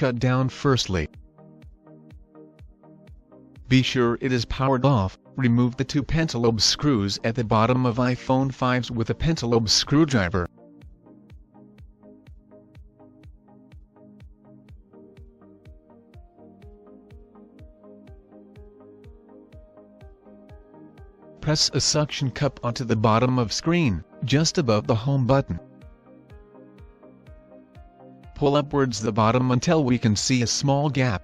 shut down firstly. Be sure it is powered off. Remove the 2 pentalobe screws at the bottom of iPhone 5s with a pentalobe screwdriver. Press a suction cup onto the bottom of screen, just above the home button. Pull upwards the bottom until we can see a small gap.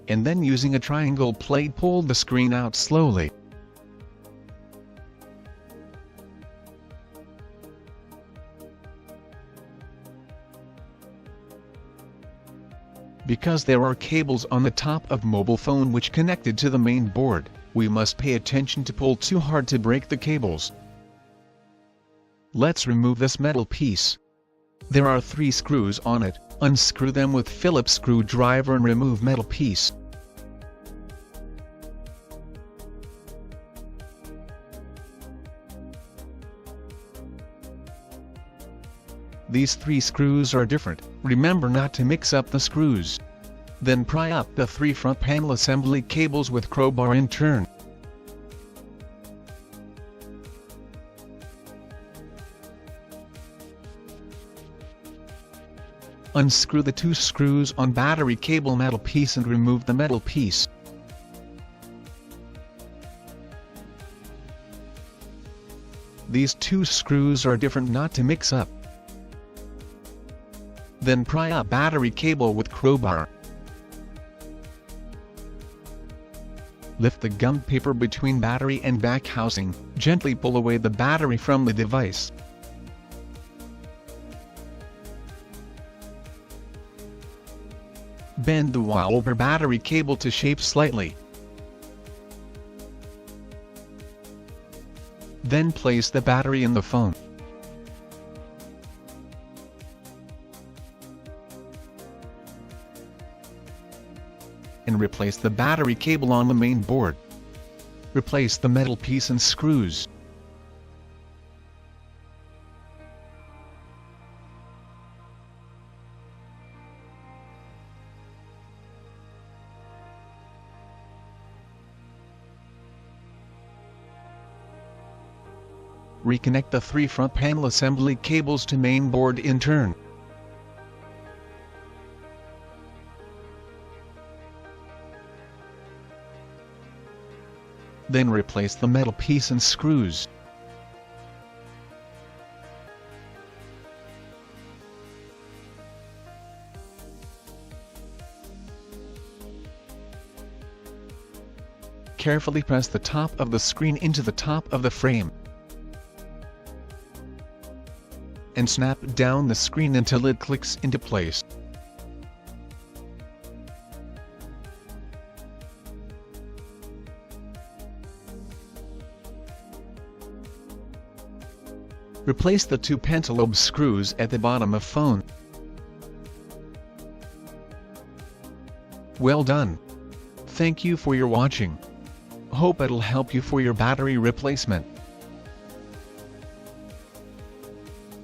And then using a triangle plate pull the screen out slowly. Because there are cables on the top of mobile phone which connected to the main board, we must pay attention to pull too hard to break the cables. Let's remove this metal piece. There are 3 screws on it. Unscrew them with Phillips screwdriver and remove metal piece. These 3 screws are different. Remember not to mix up the screws. Then pry up the 3 front panel assembly cables with crowbar in turn. Unscrew the 2 screws on battery cable metal piece and remove the metal piece. These 2 screws are different, not to mix up. Then pry up battery cable with crowbar. Lift the gummed paper between battery and back housing, gently pull away the battery from the device. Bend the Uowlbear battery cable to shape slightly. Then place the battery in the phone. And replace the battery cable on the main board. Replace the metal piece and screws. Reconnect the 3 front panel assembly cables to main board in turn. Then replace the metal piece and screws. Carefully press the top of the screen into the top of the frame. And snap down the screen until it clicks into place. Replace the 2 pentalobe screws at the bottom of phone. Well done. Thank you for your watching. Hope it'll help you for your battery replacement.